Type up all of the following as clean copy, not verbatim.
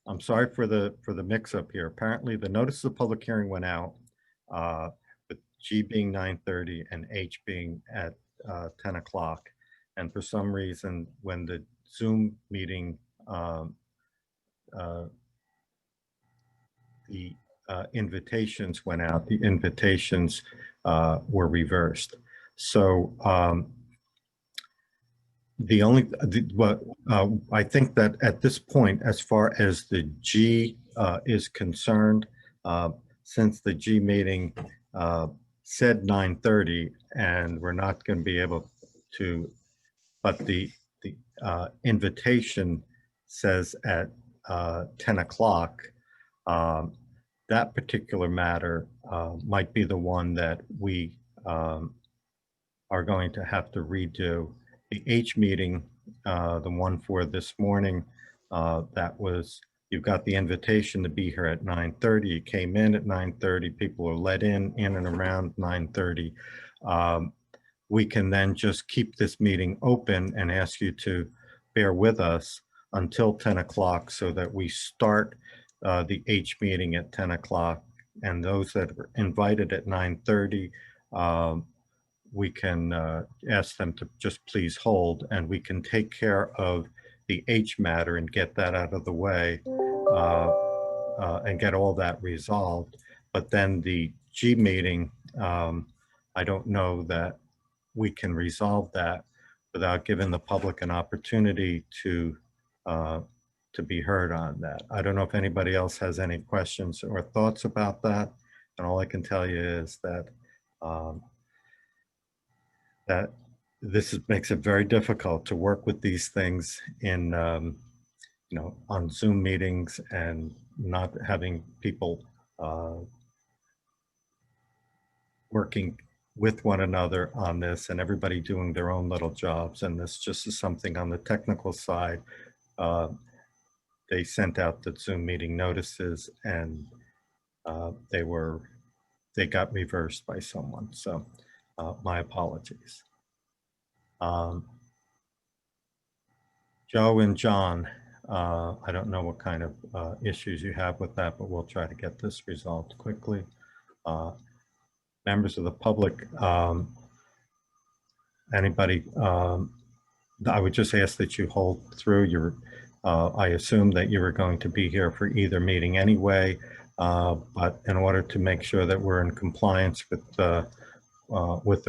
I'm sorry for the mix-up here. Apparently, the notice of public hearing went out, uh, with G being 9:30 and H being at 10 o'clock. And for some reason, when the Zoom meeting, um, uh, the invitations went out, the invitations were reversed. So I think that at this point, as far as the G is concerned, uh, since the G meeting uh, said 9:30, and we're not going to be able to, but the invitation says at 10 o'clock, um, that particular matter might be the one that we are going to have to redo. The H meeting, the one for this morning, that was, you've got the invitation to be here at 9:30. You came in at 9:30. People are let in and around 9:30. We can then just keep this meeting open and ask you to bear with us until 10 o'clock so that we start the H meeting at 10 o'clock. And those that are invited at 9:30, we can ask them to just please hold, and we can take care of the H matter and get that out of the way and get all that resolved. But then the G meeting, I don't know that we can resolve that without giving the public an opportunity to be heard on that. I don't know if anybody else has any questions or thoughts about that. And all I can tell you is that that makes it very difficult to work with these things in, on Zoom meetings and not having people working with one another on this and everybody doing their own little jobs. And this just is something on the technical side. They sent out the Zoom meeting notices and they got reversed by someone. So my apologies. Joe and John, I don't know what kind of issues you have with that, but we'll try to get this resolved quickly. Members of the public, anybody, I would just ask that you hold through your, I assume that you were going to be here for either meeting anyway, but in order to make sure that we're in compliance with the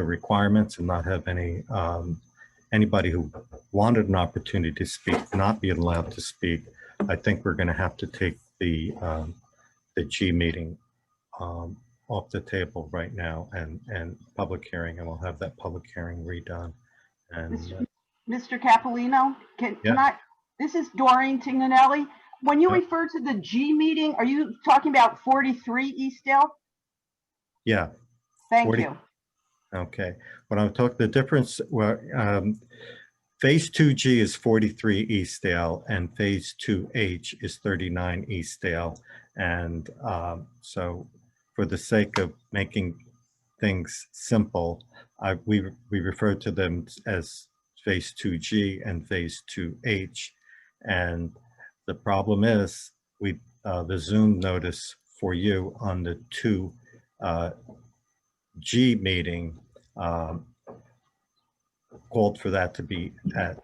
requirements and not have any, anybody who wanted an opportunity to speak not be allowed to speak, I think we're going to have to take the G meeting off the table right now and public hearing, and we'll have that public hearing redone. And Mr. Capolino, can Yeah. I, this is Doreen Tignanelli. When you Yeah. refer to the G meeting, are you talking about 43 Eastdale? Yeah. Thank 40 you. Okay. When I'm talking, the difference, well, phase 2G is 43 Eastdale and phase 2H is 39 Eastdale. And so for the sake of making things simple, we refer to them as phase 2G and phase 2H. And the problem is the Zoom notice for you on the 2G meeting called for that to be at,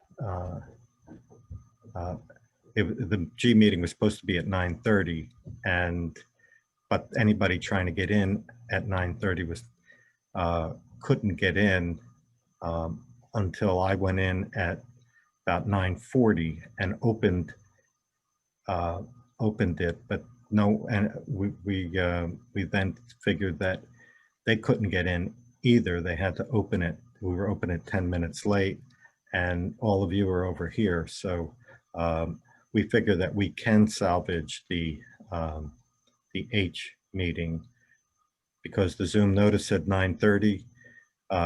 the G meeting was supposed to be at 9:30, but anybody trying to get in at 9:30 was couldn't get in until I went in at about 9:40 and opened it, but no, and we then figured that they couldn't get in either. They had to open it. We were open at 10 minutes late, and all of you are over here. So we figure that we can salvage the H meeting because the Zoom notice said 9:30.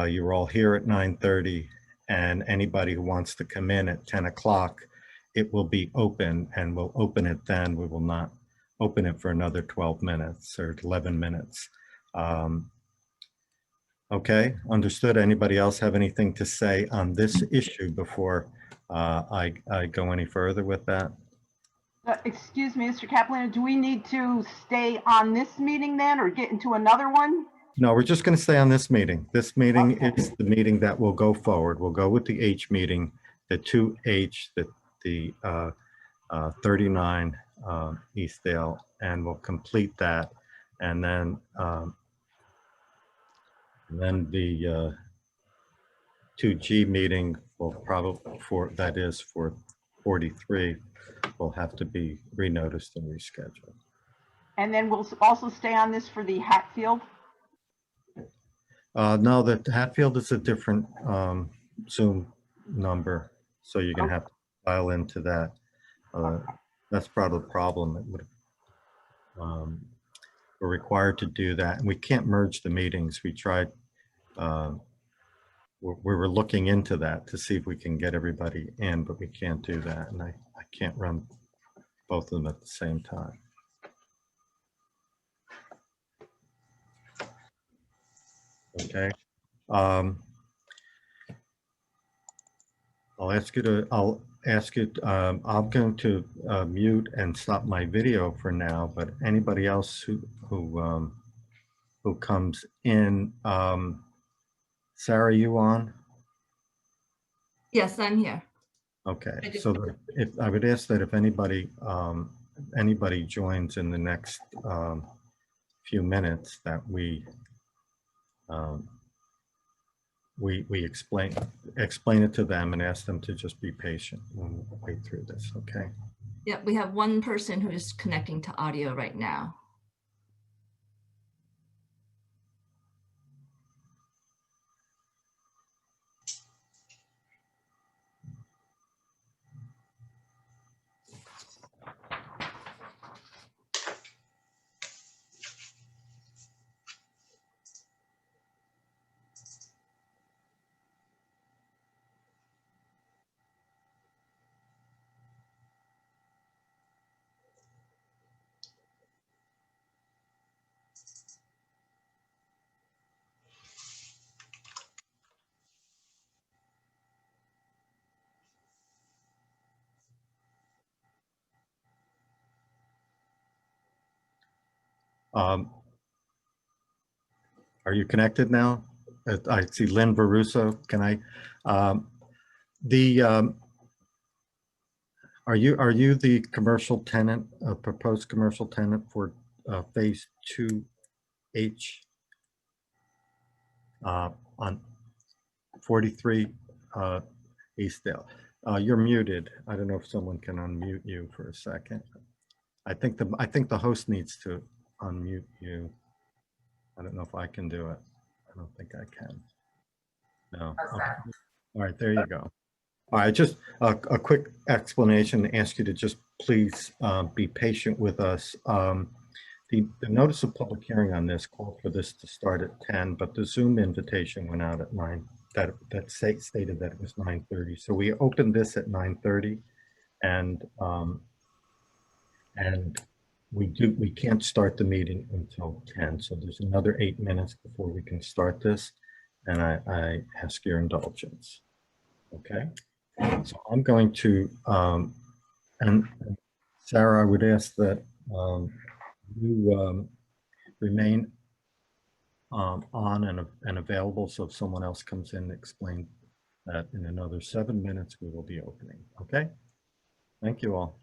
You were all here at 9:30, and anybody who wants to come in at 10 o'clock, it will be open, and we'll open it then. We will not open it for another 12 minutes or 11 minutes. Okay, understood. Anybody else have anything to say on this issue before I go any further with that? Excuse me, Mr. Kaplan, do we need to stay on this meeting then or get into another one? No, we're just going to stay on this meeting. This meeting Okay. is the meeting that will go forward. We'll go with the H meeting, the 2H, the 39 Eastdale, and we'll complete that. And then the 2G meeting will probably, that is for 43, will have to be renoticed and rescheduled. And then we'll also stay on this for the Hatfield? No, the Hatfield is a different Zoom number, so you're gonna have to dial into that. That's part of the problem. We're required to do that, and we can't merge the meetings. We tried, we were looking into that to see if we can get everybody in, but we can't do that, and I can't run both of them at the same time. Okay. I'll ask you, I'm going to mute and stop my video for now, but anybody else who comes in, Sarah, you on? Yes, I'm here. Okay, so if I would ask that if anybody joins in the next few minutes, that we explain it to them and ask them to just be patient when we wait through this. Okay. Yeah, we have one person who is connecting to audio right now. Are you connected now? I see Lynn Baruso. Can I, are you the commercial tenant, proposed commercial tenant for phase 2H on 43 Eastdale? You're muted. I don't know if someone can unmute you for a second. I think the host needs to unmute you. I don't know if I can do it. I don't think I can. No. Okay. All right, there you go. All right, just a quick explanation. Ask you to just please be patient with us. The notice of public hearing on this called for this to start at 10, but the Zoom invitation went out at 9. That stated that it was 9:30. So we opened this at 9:30, and we can't start the meeting until 10. So there's another 8 minutes before we can start this, and I ask your indulgence. Okay. So I'm going to, and Sarah, I would ask that you remain on and available. So if someone else comes in, explain that in another 7 minutes, we will be opening. Okay. Thank you all.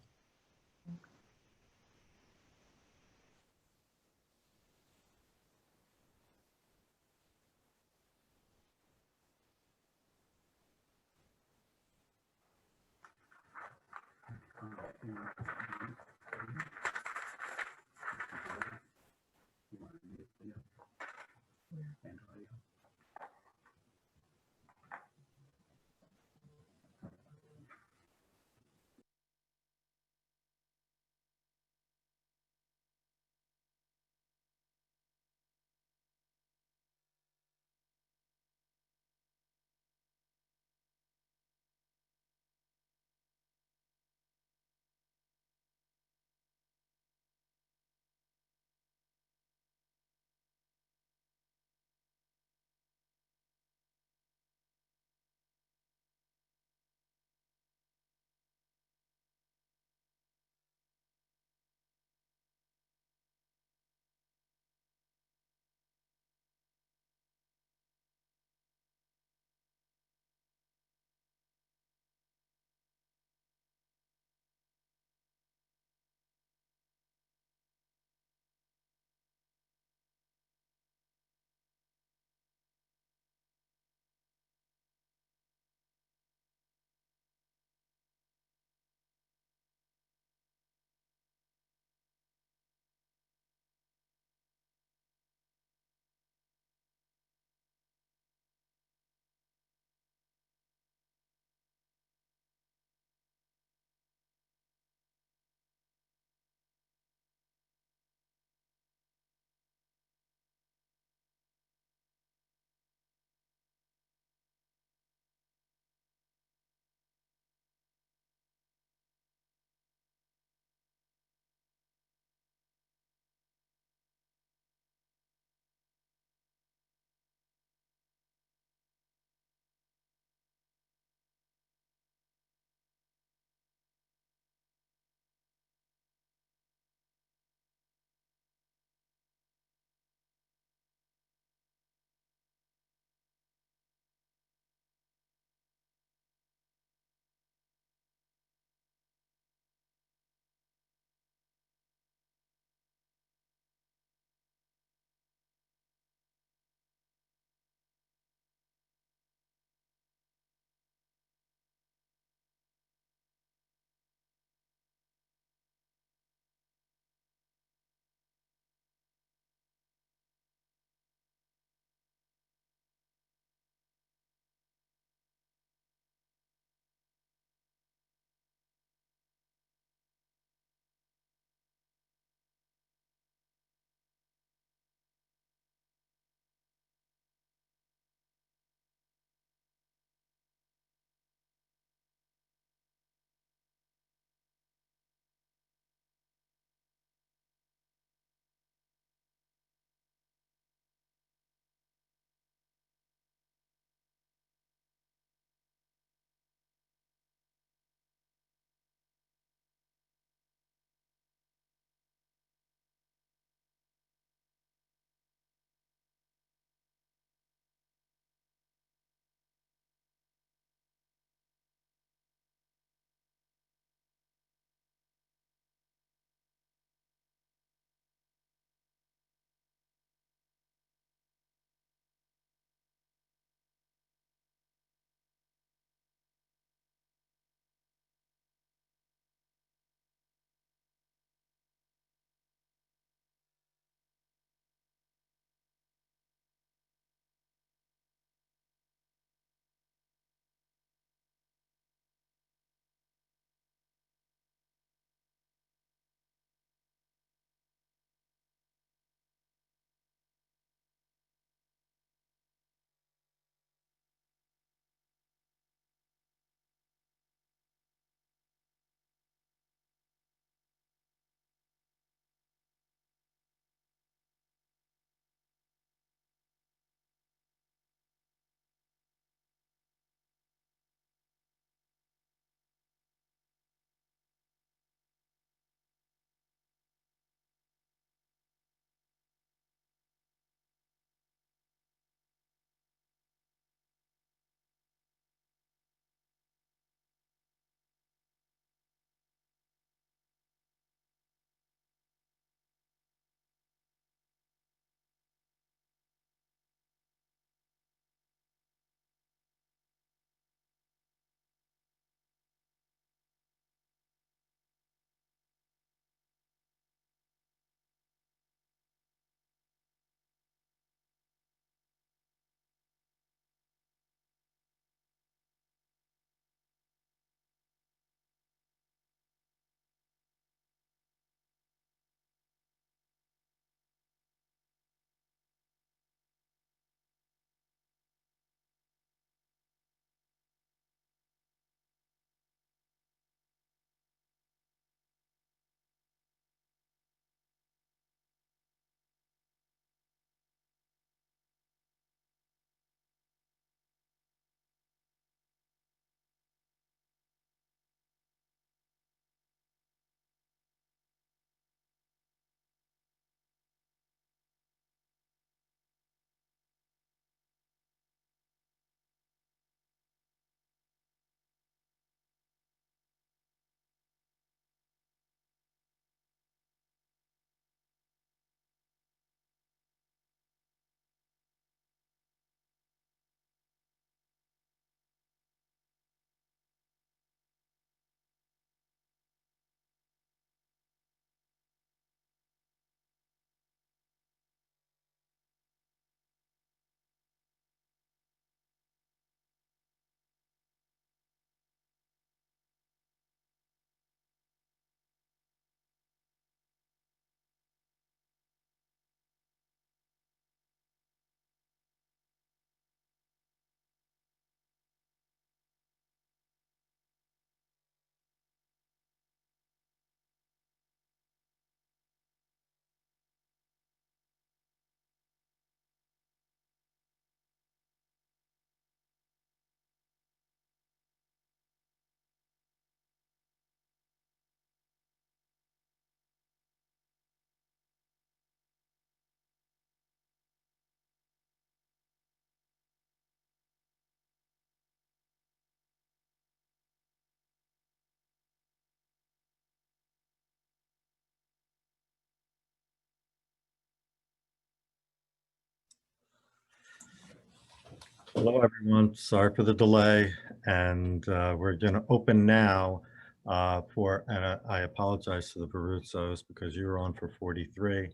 Hello, everyone. Sorry for the delay. And we're going to open now and I apologize to the Baruzos because you were on for 43.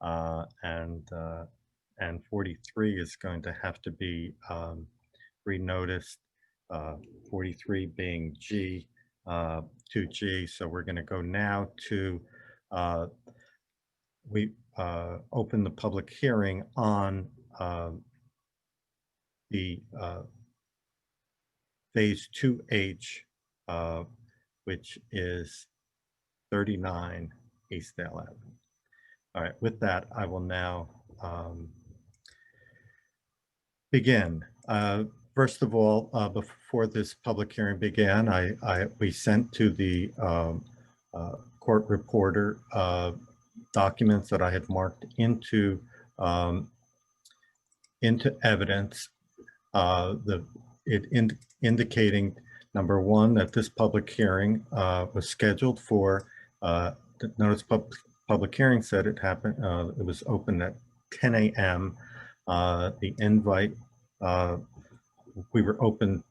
And 43 is going to have to be renoticed, 43 being G, 2G. So we're going to go now to, we open the public hearing on the Phase 2H, which is 39 Eastdale Avenue. All right, with that, I will now begin. First of all, before this public hearing began, we sent to the court reporter documents that I had marked into evidence. Indicating, number one, that this public hearing was scheduled for, the notice public hearing said it happened, it was open at 10 a.m. The invite, we were open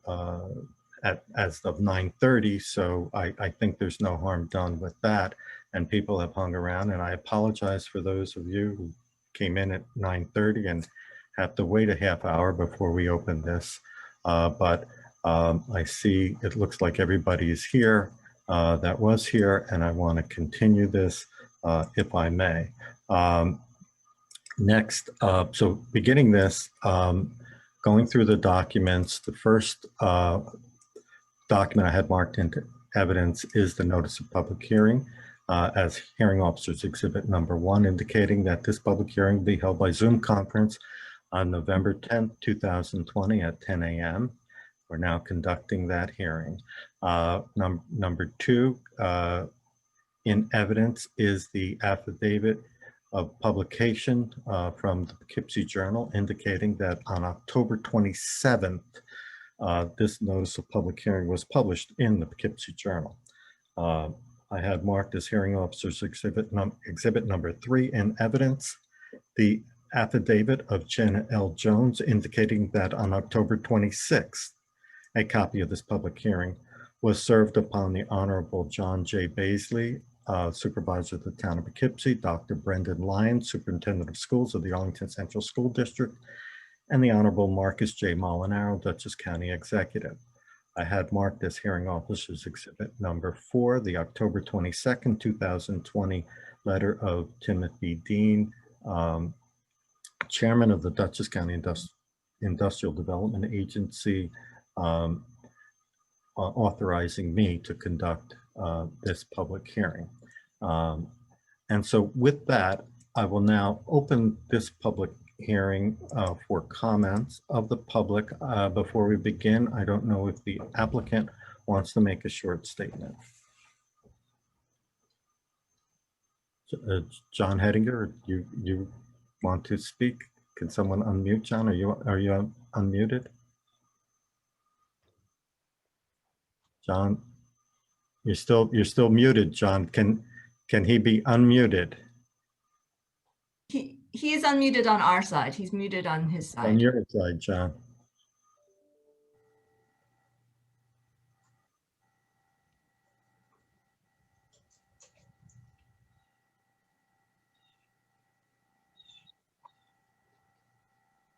as of 9:30, so I think there's no harm done with that. And people have hung around, and I apologize for those of you who came in at 9:30 and have to wait a half hour before we open this. But I see it looks like everybody is here that was here, and I want to continue this if I may. Next, so beginning this, going through the documents, the first document I had marked into evidence is the notice of public hearing as hearing officers exhibit number 1, indicating that this public hearing will be held by Zoom conference on November 10th, 2020 at 10 a.m. We're now conducting that hearing. Number 2, in evidence is the affidavit of publication from the Poughkeepsie Journal indicating that on October 27th, this notice of public hearing was published in the Poughkeepsie Journal. I had marked as hearing officers exhibit number 3 in evidence, the affidavit of Janet L. Jones indicating that on October 26th, a copy of this public hearing was served upon the Honorable John J. Baisley, Supervisor of the Town of Poughkeepsie, Dr. Brendan Lyons, Superintendent of Schools of the Arlington Central School District, and the Honorable Marcus J. Molinaro, Dutchess County Executive. I had marked as hearing officers exhibit number 4, the October 22nd, 2020 letter of Timothy Dean, Chairman of the Dutchess County Industrial Development Agency, authorizing me to conduct this public hearing. And so with that, I will now open this public hearing for comments of the public. Before we begin, I don't know if the applicant wants to make a short statement. John Hedinger, you want to speak? Can someone unmute John? Are you unmuted? John, you're still muted, John. Can he be unmuted? He is unmuted on our side. He's muted on his side. On your side, John.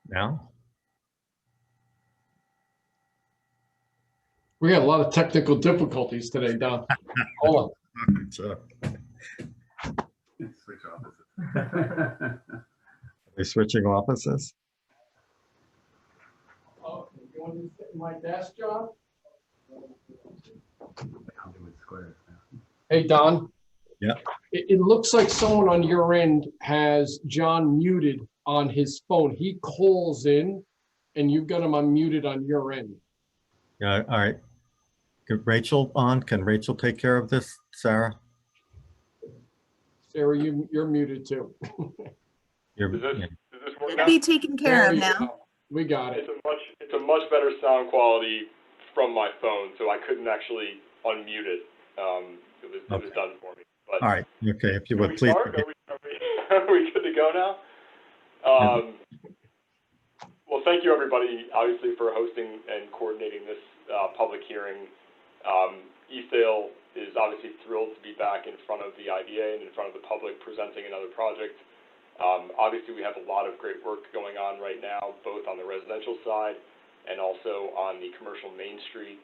Now? We got a lot of technical difficulties today, Don. Hold on. So, are they switching offices? Oh, you want to sit in my desk, John? Hey, Don. Yeah. It looks like someone on your end has John muted on his phone. He calls in and you've got him unmuted on your end. Yeah, all right. Get Rachel on. Can Rachel take care of this, Sarah? Sarah, you're muted too. You're, Does this work Should now? be taken care There of you now. go. We got it. It's a much better sound quality from my phone, so I couldn't actually unmute it. It was done for me. But all right. Okay. If you can would we please. start? Are we good to go now? Well, thank you, everybody, obviously, for hosting and coordinating this public hearing. Eastdale is obviously thrilled to be back in front of the IDA and in front of the public presenting another project. Obviously, we have a lot of great work going on right now, both on the residential side and also on the commercial Main Street.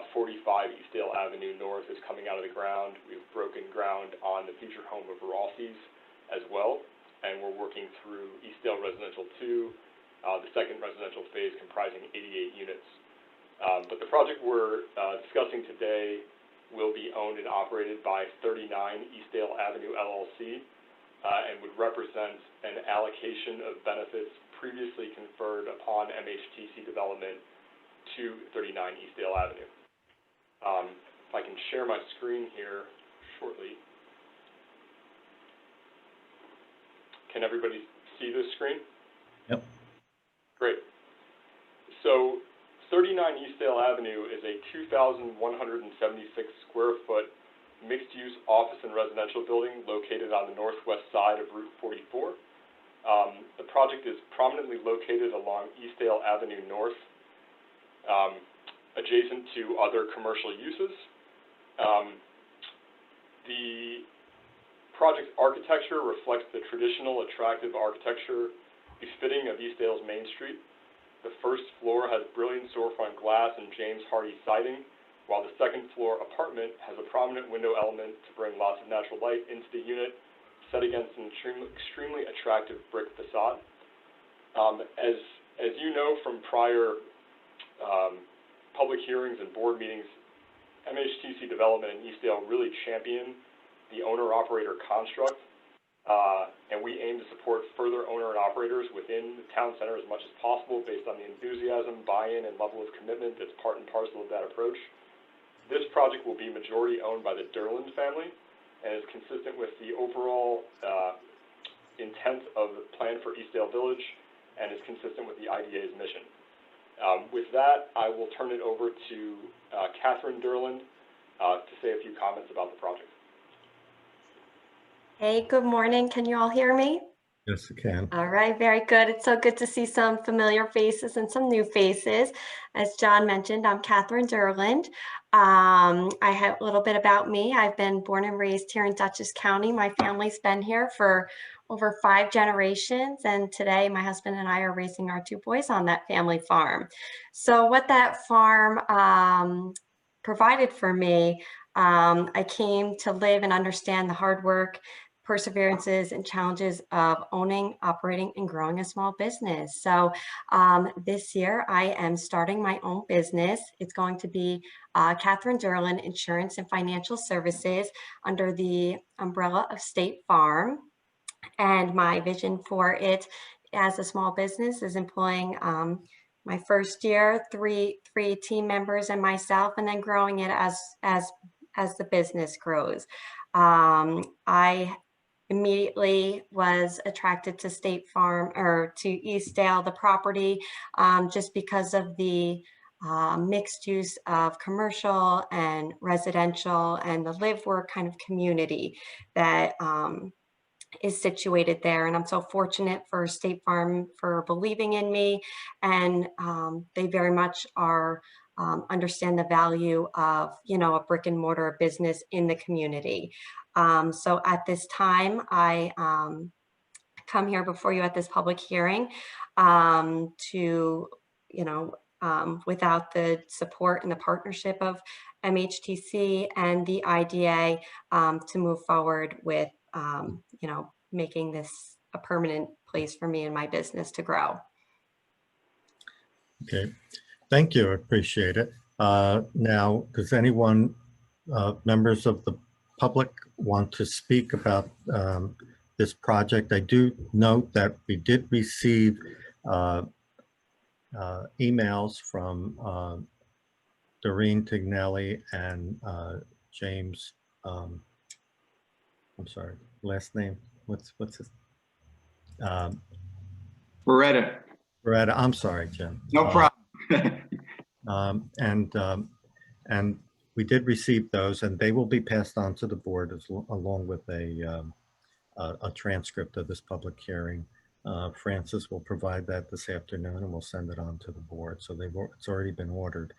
45 Eastdale Avenue North is coming out of the ground. We've broken ground on the future home of Rossi's as well, and we're working through Eastdale Residential 2, the second residential phase comprising 88 units. But the project we're discussing today will be owned and operated by 39 Eastdale Avenue LLC and would represent an allocation of benefits previously conferred upon MHTC development to 39 Eastdale Avenue. If I can share my screen here shortly. Can everybody see this screen? Yep. Great. So 39 Eastdale Avenue is a 2,176 square foot mixed-use office and residential building located on the northwest side of Route 44. The project is prominently located along Eastdale Avenue North, adjacent to other commercial uses. The project's architecture reflects the traditional attractive architecture befitting of Eastdale's Main Street. The first floor has brilliant storefront glass and James Hardie siding, while the second floor apartment has a prominent window element to bring lots of natural light into the unit, set against an extremely attractive brick facade. As you know from prior public hearings and board meetings, MHTC Development and Eastdale really champion the owner-operator construct, and we aim to support further owner and operators within the town center as much as possible based on the enthusiasm, buy-in, and level of commitment that's part and parcel of that approach. This project will be majority owned by the Derland family and is consistent with the overall intent of the plan for Eastdale Village and is consistent with the IDA's mission. With that, I will turn it over to Catherine Derland to say a few comments about the project. Hey, good morning. Can you all hear me? Yes, it can. All right, very good. It's so good to see some familiar faces and some new faces. As John mentioned, I'm Catherine Derland. I have a little bit about me. I've been born and raised here in Dutchess County. My family's been here for over 5 generations, and today my husband and I are raising our 2 boys on that family farm. So what that farm provided for me, I came to live and understand the hard work, perseverances, and challenges of owning, operating, and growing a small business. So this year I am starting my own business. It's going to be Catherine Derland Insurance and Financial Services under the umbrella of State Farm. And my vision for it as a small business is employing my first year, three team members and myself, and then growing it as the business grows. I immediately was attracted to State Farm or to Eastdale, the property, just because of the mixed use of commercial and residential and the live work kind of community that is situated there. And I'm so fortunate for State Farm for believing in me, and they very much are understand the value of, you know, a brick and mortar business in the community. So at this time, I come here before you at this public hearing to, you know, without the support and the partnership of MHTC and the IDA to move forward with, you know, making this a permanent place for me and my business to grow. Okay, thank you. I appreciate it. Now, does anyone, members of the public, want to speak about this project? I do note that we did receive emails from Doreen Tignelli and James, I'm sorry, last name, what's his? Beretta. Beretta, I'm sorry, Jim. No problem. And we did receive those, and they will be passed on to the board along with a transcript of this public hearing Francis will provide that this afternoon and we'll send it on to the board. So it's already been ordered.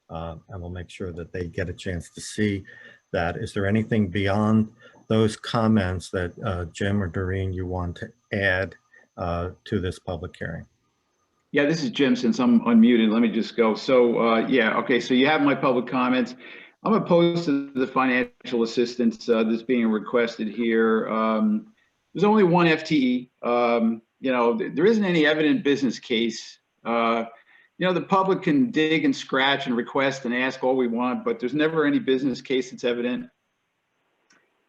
And we'll make sure that they get a chance to see that. Is there anything beyond those comments that Jim or Doreen you want to add to this public hearing? Yeah, this is Jim. Since I'm unmuted, let me just go. So yeah, okay, so you have my public comments. I'm opposed to the financial assistance that's being requested here. There's only one FTE. You know, there isn't any evident business case. You know, the public can dig and scratch and request and ask all we want, but there's never any business case that's evident.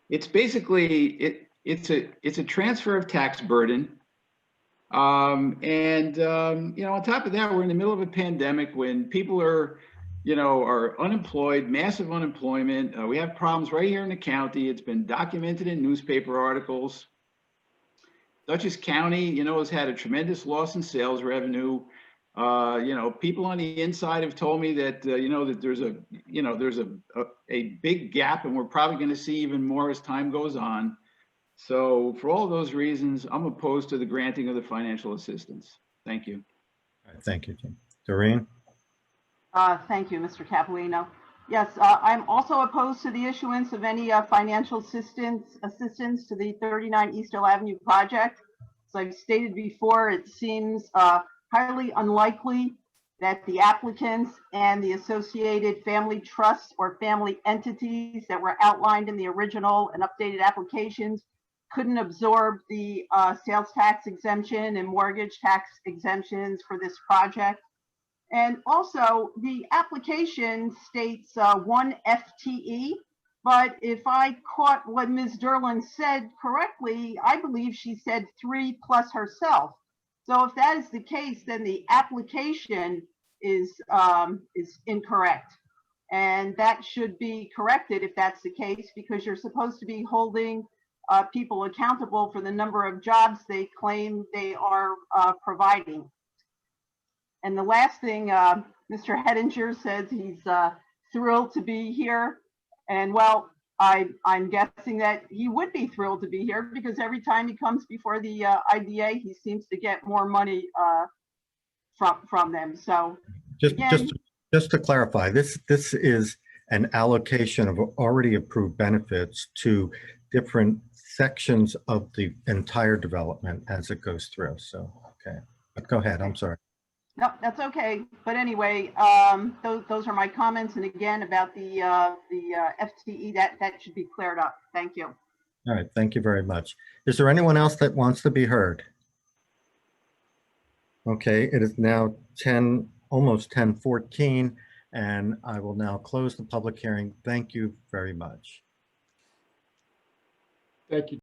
It's basically, it's a transfer of tax burden. You know, on top of that, we're in the middle of a pandemic when people are, you know, are unemployed, massive unemployment. We have problems right here in the county. It's been documented in newspaper articles. Dutchess County, you know, has had a tremendous loss in sales revenue. You know, people on the inside have told me that, you know, that there's a big gap, and we're probably going to see even more as time goes on. So for all those reasons, I'm opposed to the granting of the financial assistance. Thank you. All right, thank you, Jim. Doreen? Thank you, Mr. Capolino. Yes, I'm also opposed to the issuance of any financial assistance to the 39 Eastdale Avenue project. As I've stated before, it seems highly unlikely that the applicants and the associated family trusts or family entities that were outlined in the original and updated applications couldn't absorb the sales tax exemption and mortgage tax exemptions for this project. And also, the application states 1 FTE, but if I caught what Ms. Derlin said correctly, I believe she said 3 plus herself. So if that is the case, then the application is incorrect. And that should be corrected if that's the case, because you're supposed to be holding people accountable for the number of jobs they claim they are providing. And the last thing, Mr. Hedinger says he's thrilled to be here. And well, I'm guessing that he would be thrilled to be here because every time he comes before the IDA, he seems to get more money from them. So just to clarify, this is an allocation of already approved benefits to different sections of the entire development as it goes through. So, okay, but go ahead. I'm sorry. No, that's okay. But anyway, those are my comments. And again, about the FTE, that should be cleared up. Thank you. All right, thank you very much. Is there anyone else that wants to be heard? Okay, it is now almost 10:14, and I will now close the public hearing. Thank you very much. Thank you.